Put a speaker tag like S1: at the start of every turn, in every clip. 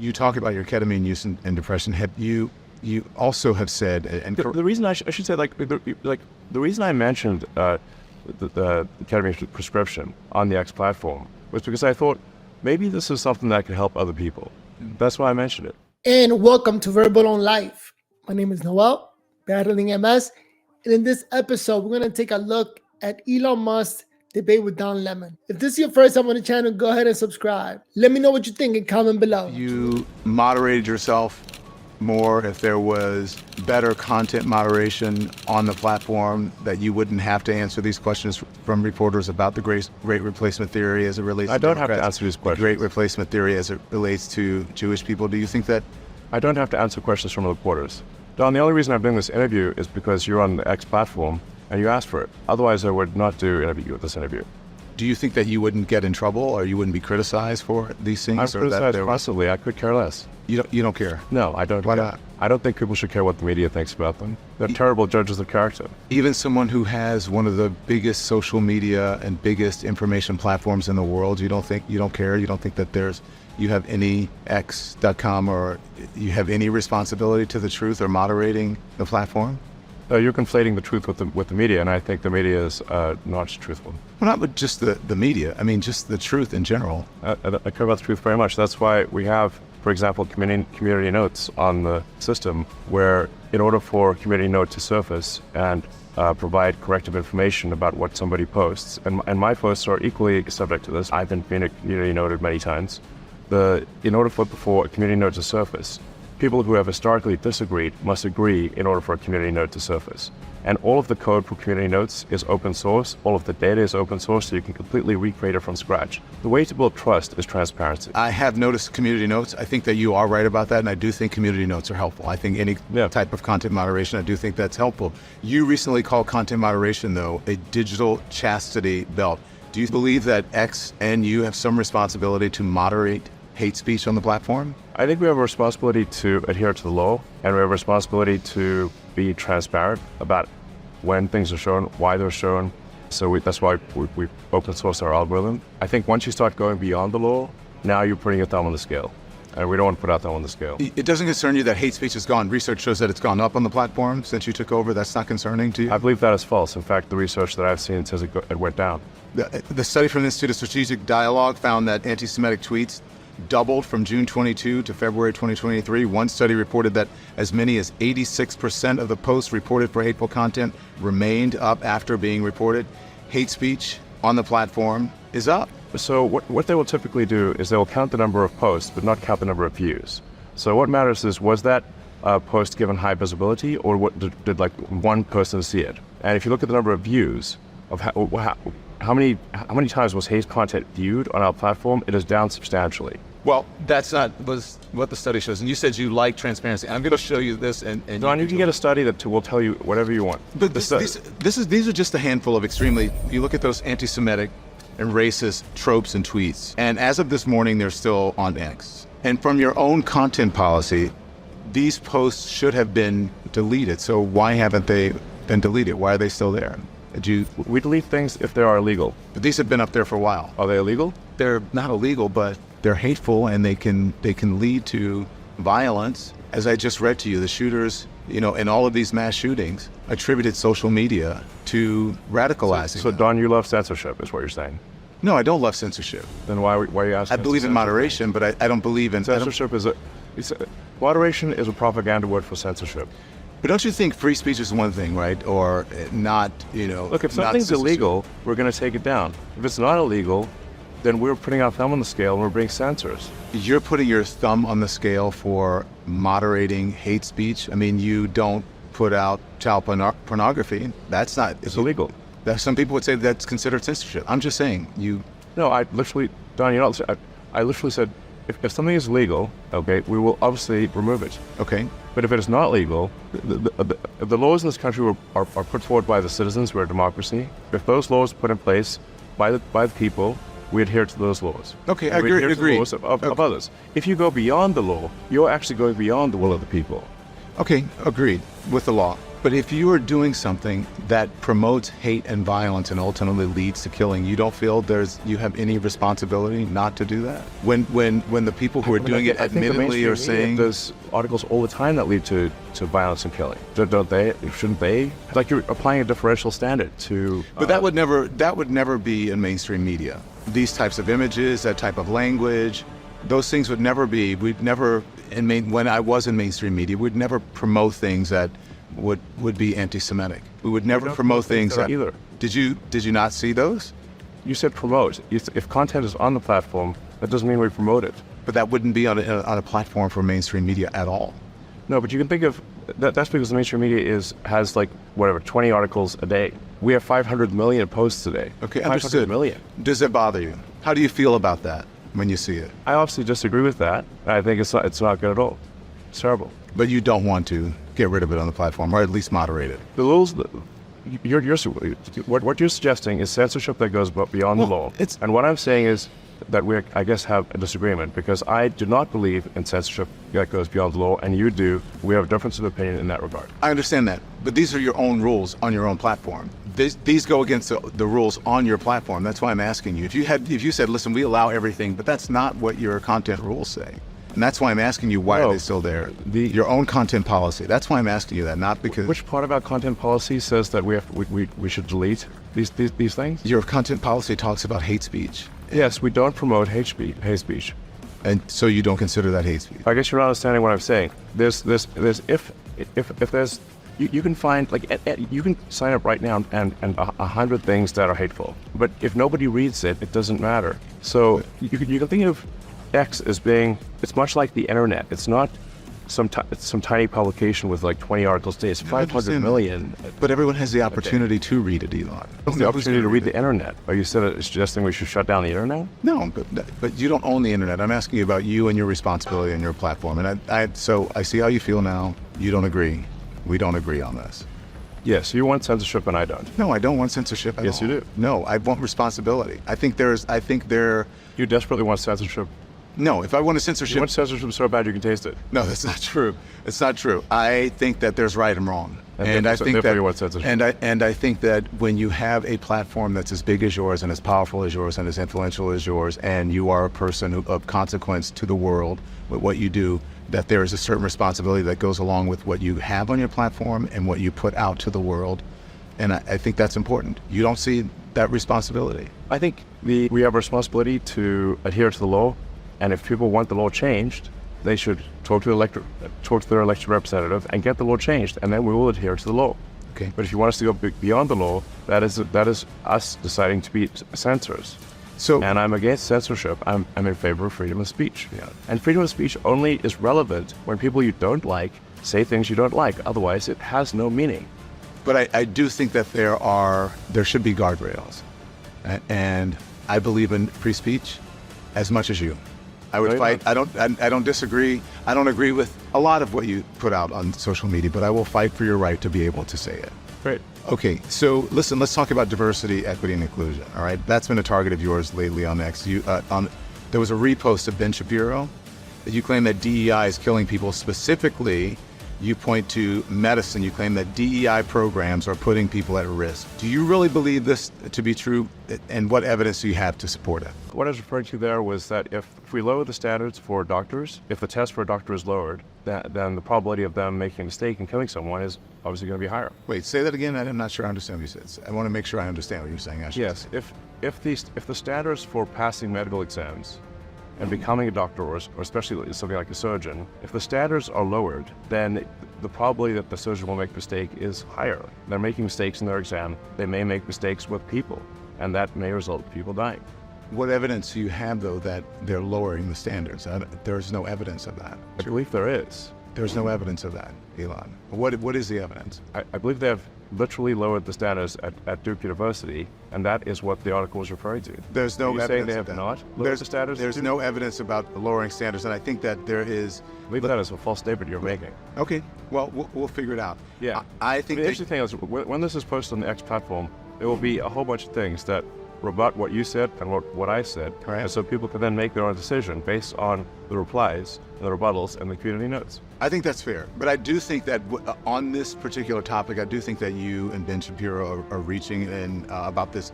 S1: You talk about your ketamine use and depression. You also have said, and
S2: the reason I should say, the reason I mentioned the ketamine prescription on the X platform was because I thought maybe this is something that could help other people. That's why I mentioned it.
S3: And welcome to Verbal on Life. My name is Noel, battling MS. And in this episode, we're going to take a look at Elon Musk's debate with Don Lemon. If this is your first time on the channel, go ahead and subscribe. Let me know what you think and comment below.
S1: You moderated yourself more if there was better content moderation on the platform, that you wouldn't have to answer these questions from reporters about the great replacement theory as it relates to
S2: I don't have to answer these questions.
S1: Great replacement theory as it relates to Jewish people. Do you think that?
S2: I don't have to answer questions from reporters. Don, the only reason I'm doing this interview is because you're on the X platform and you asked for it. Otherwise, I would not do this interview.
S1: Do you think that you wouldn't get in trouble or you wouldn't be criticized for these things?
S2: I'm criticized constantly. I could care less.
S1: You don't care?
S2: No, I don't.
S1: Why not?
S2: I don't think people should care what the media thinks about them. They're terrible judges of character.
S1: Even someone who has one of the biggest social media and biggest information platforms in the world, you don't care? You don't think that you have any X.com or you have any responsibility to the truth or moderating the platform?
S2: You're conflating the truth with the media, and I think the media is not truthful.
S1: Well, not just the media. I mean, just the truth in general.
S2: I care about the truth very much. That's why we have, for example, community notes on the system, where in order for community note to surface and provide corrective information about what somebody posts, and my posts are equally subject to this. I've been community noted many times. In order for a community note to surface, people who have historically disagreed must agree in order for a community note to surface. And all of the code for community notes is open source. All of the data is open source, so you can completely recreate it from scratch. The way to build trust is transparency.
S1: I have noticed community notes. I think that you are right about that, and I do think community notes are helpful. I think any type of content moderation, I do think that's helpful. You recently called content moderation, though, a digital chastity belt. Do you believe that X and you have some responsibility to moderate hate speech on the platform?
S2: I think we have a responsibility to adhere to the law, and we have a responsibility to be transparent about when things are shown, why they're shown. So that's why we open source our algorithm. I think once you start going beyond the law, now you're putting your thumb on the scale. And we don't want to put our thumb on the scale.
S1: It doesn't concern you that hate speech has gone. Research shows that it's gone up on the platform since you took over. That's not concerning to you?
S2: I believe that is false. In fact, the research that I've seen says it went down.
S1: The study from the Institute of Strategic Dialogue found that anti-Semitic tweets doubled from June 22 to February 2023. One study reported that as many as 86% of the posts reported for hateful content remained up after being reported. Hate speech on the platform is up.
S2: So what they will typically do is they will count the number of posts, but not count the number of views. So what matters is, was that post given high visibility, or what did like one person see it? And if you look at the number of views of how many times was hate content viewed on our platform, it is down substantially.
S1: Well, that's not what the study shows. And you said you like transparency. I'm going to show you this. And
S2: Don, you can get a study that will tell you whatever you want.
S1: But these are just a handful of extremely, you look at those anti-Semitic and racist tropes and tweets. And as of this morning, they're still on X. And from your own content policy, these posts should have been deleted. So why haven't they been deleted? Why are they still there?
S2: We delete things if they are illegal.
S1: But these have been up there for a while.
S2: Are they illegal?
S1: They're not illegal, but they're hateful, and they can lead to violence. As I just read to you, the shooters, in all of these mass shootings, attributed social media to radicalizing.
S2: So Don, you love censorship, is what you're saying?
S1: No, I don't love censorship.
S2: Then why are you asking?
S1: I believe in moderation, but I don't believe in
S2: censorship. Moderation is a propaganda word for censorship.
S1: But don't you think free speech is one thing, right? Or not,
S2: Look, if something's illegal, we're going to take it down. If it's not illegal, then we're putting our thumb on the scale and we're being censors.
S1: You're putting your thumb on the scale for moderating hate speech. I mean, you don't put out child pornography. That's not...
S2: It's illegal.
S1: Some people would say that's considered censorship. I'm just saying,
S2: No, I literally, Don, I literally said, if something is legal, okay, we will obviously remove it.
S1: Okay.
S2: But if it is not legal, the laws in this country are put forward by the citizens. We're a democracy. If those laws are put in place by the people, we adhere to those laws.
S1: Okay, I agree.
S2: To the laws of others. If you go beyond the law, you're actually going beyond the will of the people.
S1: Okay, agreed with the law. But if you are doing something that promotes hate and violence and ultimately leads to killing, you don't feel you have any responsibility not to do that? When the people who are doing it admittedly are saying
S2: there's articles all the time that lead to violence and killing. Don't they? Shouldn't they? Like you're applying a differential standard to.
S1: But that would never be in mainstream media. These types of images, that type of language, those things would never be. We'd never when I was in mainstream media, we'd never promote things that would be anti-Semitic. We would never promote things that
S2: either.
S1: Did you not see those?
S2: You said promote. If content is on the platform, that doesn't mean we promote it.
S1: But that wouldn't be on a platform for mainstream media at all.
S2: No, but you can think of that's because the mainstream media has like 20 articles a day. We have 500 million posts a day.
S1: Okay,
S2: 500
S1: understood.
S2: million.
S1: Does it bother you? How do you feel about that when you see it?
S2: I obviously disagree with that. I think it's not good at all. It's terrible.
S1: But you don't want to get rid of it on the platform, or at least moderate it.
S2: The rules, what you're suggesting is censorship that goes beyond the law. And what I'm saying is that I guess, have a disagreement, because I do not believe in censorship that goes beyond the law, and you do. We have a difference of opinion in that regard.
S1: I understand that, but these are your own rules on your own platform. These go against the rules on your platform. That's why I'm asking you. If you said, listen, we allow everything, but that's not what your content rules say. And that's why I'm asking you, why are they still there? Your own content policy. That's why I'm asking you that, not because...
S2: Which part of our content policy says that we should delete these things?
S1: Your content policy talks about hate speech.
S2: Yes, we don't promote hate speech.
S1: And so you don't consider that hate speech?
S2: I guess you're not understanding what I'm saying. You can find, you can sign up right now and 100 things that are hateful. But if nobody reads it, it doesn't matter. So you can think of X as being, it's much like the internet. It's not some tiny publication with like 20 articles a day. It's 500 million.
S1: But everyone has the opportunity to read it, Elon.
S2: The opportunity to read the internet. Are you suggesting we should shut down the internet?
S1: No, but you don't own the internet. I'm asking you about you and your responsibility and your platform. And so I see how you feel now. You don't agree. We don't agree on this.
S2: Yes, you want censorship and I don't.
S1: No, I don't want censorship at all.
S2: Yes, you do.
S1: No, I want responsibility.
S2: You desperately want censorship.
S1: No, if I want a censorship...
S2: You want censorship so bad you can taste it.
S1: No, that's not true. It's not true. I think that there's right and wrong. And I think that...
S2: You want censorship.
S1: And I think that when you have a platform that's as big as yours and as powerful as yours and as influential as yours, and you are a person of consequence to the world with what you do, that there is a certain responsibility that goes along with what you have on your platform and what you put out to the world. And I think that's important. You don't see that responsibility?
S2: I think we have a responsibility to adhere to the law. And if people want the law changed, they should talk to their elected representative and get the law changed, and then we will adhere to the law.
S1: Okay.
S2: But if you want us to go beyond the law, that is us deciding to be censors. And I'm against censorship. I'm in favor of freedom of speech.
S1: Yeah.
S2: And freedom of speech only is relevant when people you don't like say things you don't like. Otherwise, it has no meaning.
S1: But I do think that there should be guardrails, and I believe in free speech as much as you. I would fight. I don't disagree. I don't agree with a lot of what you put out on social media, but I will fight for your right to be able to say it.
S2: Great.
S1: Okay, so listen, let's talk about diversity, equity, and inclusion. All right, that's been a target of yours lately on X. There was a repost of Ben Shapiro that you claim that DEI is killing people. Specifically, you point to medicine. You claim that DEI programs are putting people at risk. Do you really believe this to be true? And what evidence do you have to support it?
S2: What I was referring to there was that if we lower the standards for doctors, if the test for a doctor is lowered, then the probability of them making a mistake and killing someone is obviously going to be higher.
S1: Wait, say that again. I'm not sure I understand what you said. I want to make sure I understand what you're saying.
S2: Yes, if the standards for passing medical exams and becoming a doctor, or especially something like a surgeon, if the standards are lowered, then the probability that the surgeon will make a mistake is higher. They're making mistakes in their exam. They may make mistakes with people, and that may result in people dying.
S1: What evidence do you have, though, that they're lowering the standards? There's no evidence of that.
S2: I believe there is.
S1: There's no evidence of that, Elon. What is the evidence?
S2: I believe they have literally lowered the standards at Duke University, and that is what the article was referring to.
S1: There's no evidence.
S2: Saying they have not lowered the standards?
S1: There's no evidence about the lowering standards, and I think that there is.
S2: I believe that is a false statement you're making.
S1: Okay, well, we'll figure it out.
S2: Yeah.
S1: I think
S2: the interesting thing is, when this is posted on the X platform, there will be a whole bunch of things that rebut what you said and what I said.
S1: Right.
S2: And so people can then make their own decision based on the replies the rebuttals and the community notes.
S1: I think that's fair, but I do think that on this particular topic, I do think that you and Ben Shapiro are reaching in about this,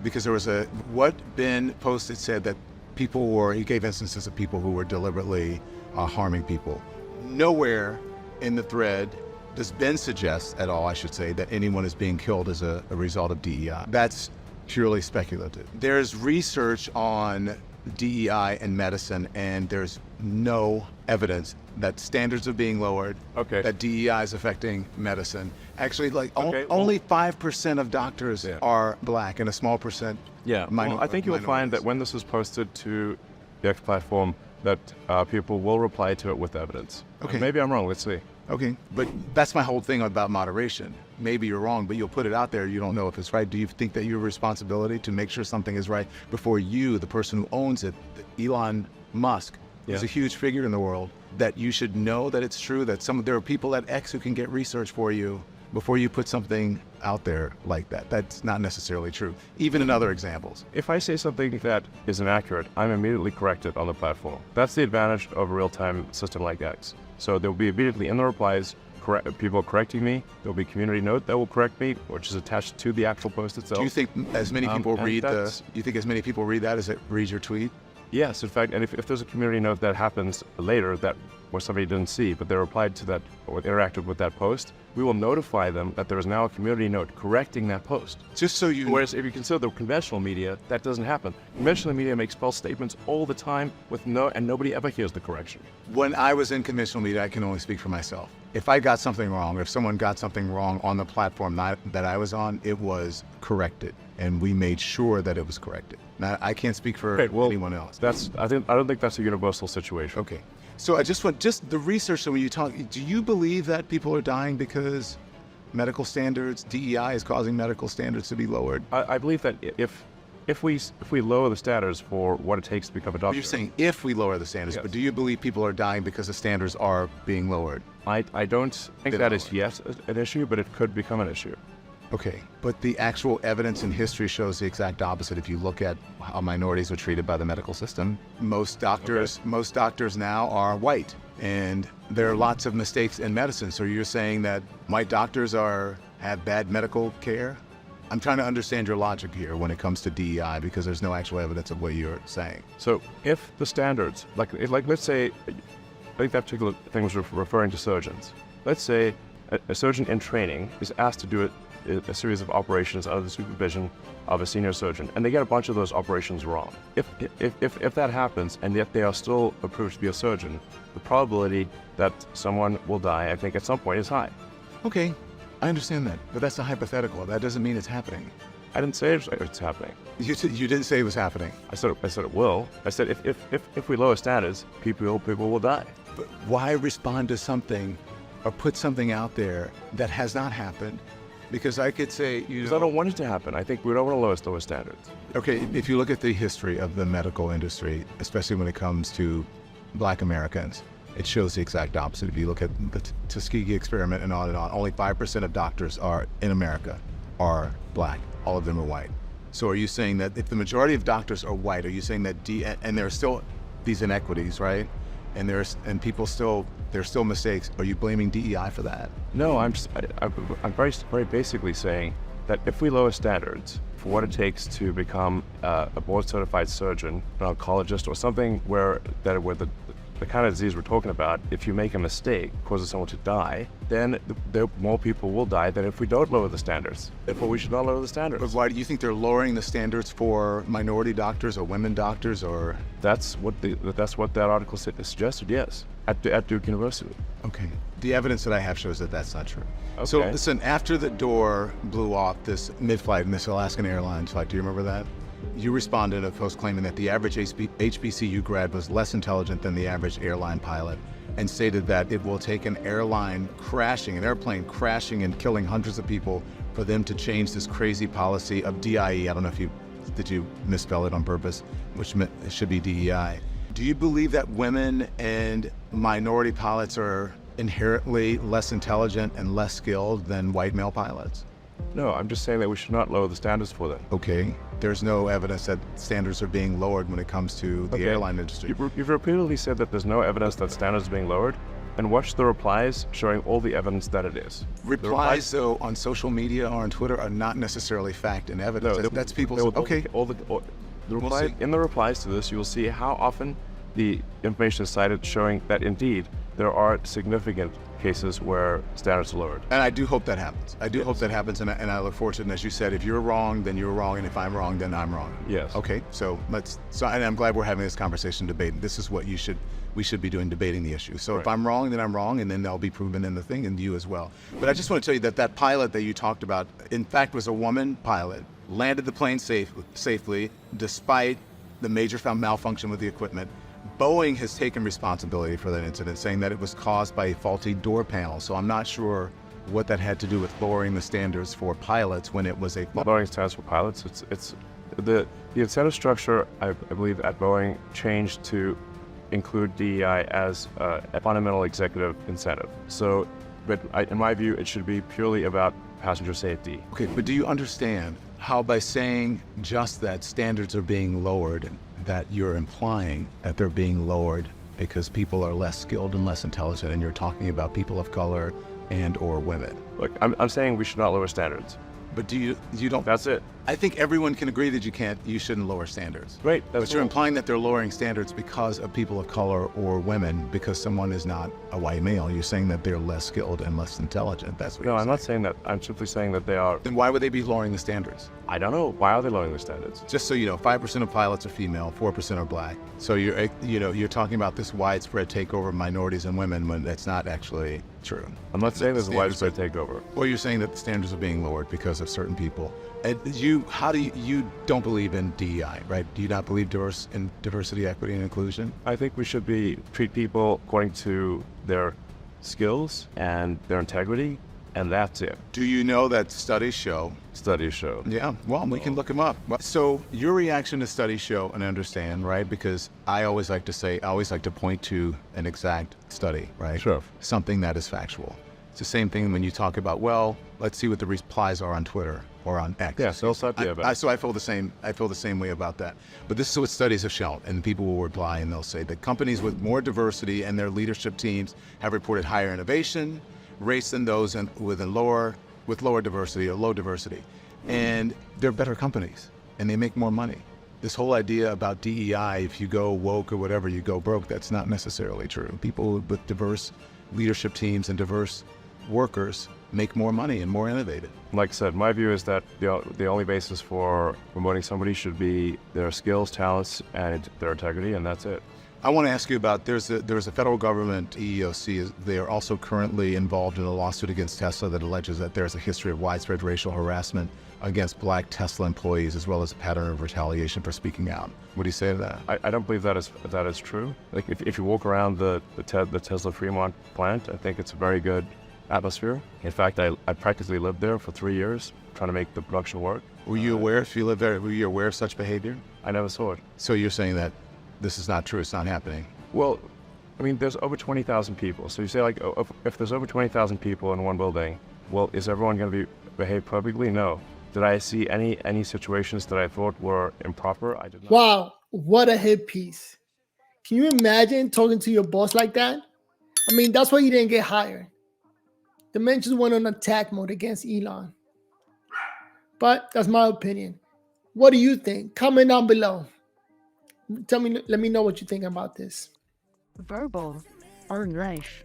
S1: because there was what Ben posted said that he gave instances of people who were deliberately harming people. Nowhere in the thread does Ben suggest at all, I should say, that anyone is being killed as a result of DEI. That's purely speculative. There's research on DEI and medicine, and there's no evidence that standards are being lowered, that DEI is affecting medicine. Actually, only 5% of doctors are black and a small percent
S2: Well, I think you'll find that when this is posted to the X platform, that people will reply to it with evidence.
S1: Okay.
S2: Maybe I'm wrong, let's see.
S1: Okay, but that's my whole thing about moderation. Maybe you're wrong, but you'll put it out there, you don't know if it's right. Do you think that you have a responsibility to make sure something is right before you, the person who owns it, Elon Musk, is a huge figure in the world, that you should know that it's true, that there are people at X who can get research for you before you put something out there like that? That's not necessarily true, even in other examples.
S2: If I say something that is inaccurate, I'm immediately corrected on the platform. That's the advantage of a real-time system like X. So there'll be immediately in the replies, people correcting me. There'll be a community note that will correct me, which is attached to the actual post itself.
S1: Do you think as many people read that as it reads your tweet?
S2: Yes, in fact, and if there's a community note that happens later where somebody didn't see, but they replied to that or interacted with that post, we will notify them that there is now a community note correcting that post.
S1: Just so you...
S2: Whereas if you consider the conventional media, that doesn't happen. Conventional media makes false statements all the time and nobody ever hears the correction.
S1: When I was in conventional media, I can only speak for myself. If I got something wrong, or if someone got something wrong on the platform that I was on, it was corrected, and we made sure that it was corrected. Now, I can't speak for anyone else.
S2: I don't think that's a universal situation.
S1: Okay. So I just the research, so when you talk, do you believe that people are dying because medical standards, DEI is causing medical standards to be lowered?
S2: I believe that if we lower the standards for what it takes to become a doctor.
S1: You're saying if we lower the standards, but do you believe people are dying because the standards are being lowered?
S2: I don't think that is yet an issue, but it could become an issue.
S1: Okay, but the actual evidence in history shows the exact opposite. If you look at how minorities are treated by the medical system, most doctors now are white, and there are lots of mistakes in medicine. So you're saying that white doctors have bad medical care? I'm trying to understand your logic here when it comes to DEI, because there's no actual evidence of what you're saying.
S2: So if the standards, like let's say, I think that particular thing was referring to surgeons. Let's say a surgeon in training is asked to do a series of operations under the supervision of a senior surgeon, and they get a bunch of those operations wrong. If that happens, and yet they are still approved to be a surgeon, the probability that someone will die, I think, at some point is high.
S1: Okay, I understand that, but that's a hypothetical. That doesn't mean it's happening.
S2: I didn't say it's happening.
S1: You didn't say it was happening.
S2: I said it will. I said if we lower standards, people will die.
S1: But why respond to something or put something out there that has not happened? Because I could say,
S2: because I don't want it to happen. I think we don't want to lower standards.
S1: Okay, if you look at the history of the medical industry, especially when it comes to Black Americans, it shows the exact opposite. If you look at the Tuskegee experiment and on, only 5% of doctors in America are Black. All of them are white. So are you saying that if the majority of doctors are white, are you saying that and there are still these inequities, right? And there's still mistakes. Are you blaming DEI for that?
S2: No, I'm very basically saying that if we lower standards for what it takes to become a board-certified surgeon, an oncologist, or something where the kind of disease we're talking about, if you make a mistake, causes someone to die, then more people will die than if we don't lower the standards. Therefore, we should not lower the standards.
S1: But why do you think they're lowering the standards for minority doctors or women doctors, or?
S2: That's what that article suggested. Yes, at Duke University.
S1: Okay. The evidence that I have shows that that's not true.
S2: Okay.
S1: So listen, after the door blew off this mid-flight in this Alaskan Airlines flight, do you remember that? You responded to a post claiming that the average HBCU grad was less intelligent than the average airline pilot, and stated that it will take an airplane crashing and killing hundreds of people for them to change this crazy policy of DIE. I don't know did you misspell it on purpose, which it should be DEI. Do you believe that women and minority pilots are inherently less intelligent and less skilled than white male pilots?
S2: No, I'm just saying that we should not lower the standards for them.
S1: Okay. There's no evidence that standards are being lowered when it comes to the airline industry.
S2: You've repeatedly said that there's no evidence that standards are being lowered, and watch the replies showing all the evidence that it is.
S1: Replies, though, on social media or on Twitter are not necessarily fact and evidence.
S2: No,
S1: That's people's. Okay.
S2: In the replies to this, you will see how often the information is cited showing that indeed there are significant cases where standards are lowered.
S1: And I do hope that happens. I do hope that happens, and I look forward to it. And as you said, if you're wrong, then you're wrong, and if I'm wrong, then I'm wrong.
S2: Yes.
S1: Okay. So and I'm glad we're having this conversation, debate. This is what we should be doing, debating the issue. So if I'm wrong, then I'm wrong, and then they'll be proven in the thing, and you as well. But I just want to tell you that pilot that you talked about, in fact, was a woman pilot, landed the plane safely, despite the major malfunction with the equipment. Boeing has taken responsibility for that incident, saying that it was caused by a faulty door panel. So I'm not sure what that had to do with lowering the standards for pilots when it was a
S2: lowering standards for pilots. It's the incentive structure, I believe, at Boeing changed to include DEI as a fundamental executive incentive. So, but in my view, it should be purely about passenger safety.
S1: Okay, but do you understand how by saying just that standards are being lowered, that you're implying that they're being lowered because people are less skilled and less intelligent, and you're talking about people of color and or women?
S2: Look, I'm saying we should not lower standards.
S1: But you don't?
S2: That's it.
S1: I think everyone can agree that you shouldn't lower standards.
S2: Right.
S1: But you're implying that they're lowering standards because of people of color or women, because someone is not a white male. You're saying that they're less skilled and less intelligent. That's what
S2: No,
S1: you're
S2: I'm not saying that. I'm simply saying that they are.
S1: Then why would they be lowering the standards?
S2: I don't know. Why are they lowering the standards?
S1: Just so you know, 5% of pilots are female, 4% are black. So you're talking about this widespread takeover of minorities and women when that's not actually true.
S2: I'm not saying there's a widespread takeover.
S1: Or you're saying that the standards are being lowered because of certain people. And you don't believe in DEI, right? Do you not believe in diversity, equity, and inclusion?
S2: I think we should treat people according to their skills and their integrity, and that's it.
S1: Do you know that studies show?
S2: Studies show.
S1: Yeah, well, we can look them up. So your reaction to studies show, and I understand, right? Because I always like to point to an exact study, right?
S2: Sure.
S1: Something that is factual. It's the same thing when you talk about, well, let's see what the replies are on Twitter or on X.
S2: Yeah, so I
S1: feel the same. I feel the same way about that. But this is what studies have shown, and people will reply and they'll say that companies with more diversity and their leadership teams have reported higher innovation rates than those with lower diversity or low diversity, and they're better companies and they make more money. This whole idea about DEI, if you go woke or whatever, you go broke, that's not necessarily true. People with diverse leadership teams and diverse workers make more money and more innovative.
S2: Like I said, my view is that the only basis for promoting somebody should be their skills, talents, and their integrity, and that's it.
S1: I want to ask you about, there's a federal government, EEOC, they are also currently involved in a lawsuit against Tesla that alleges that there's a history of widespread racial harassment against black Tesla employees, as well as a pattern of retaliation for speaking out. What do you say to that?
S2: I don't believe that is true. Like if you walk around the Tesla Fremont plant, I think it's a very good atmosphere. In fact, I practically lived there for 3 years trying to make the production work.
S1: Were you aware, if you lived there, were you aware of such behavior?
S2: I never saw it.
S1: So you're saying that this is not true, it's not happening?
S2: Well, I mean, there's over 20,000 people. So you say, like, if there's over 20,000 people in one building, well, is everyone going to behave perfectly? No. Did I see any situations that I thought were improper? I did not.
S3: Wow, what a hit piece. Can you imagine talking to your boss like that? I mean, that's why you didn't get hired. Dimensions went on attack mode against Elon. But that's my opinion. What do you think? Comment down below. Let me know what you think about this.
S4: Verbal or life.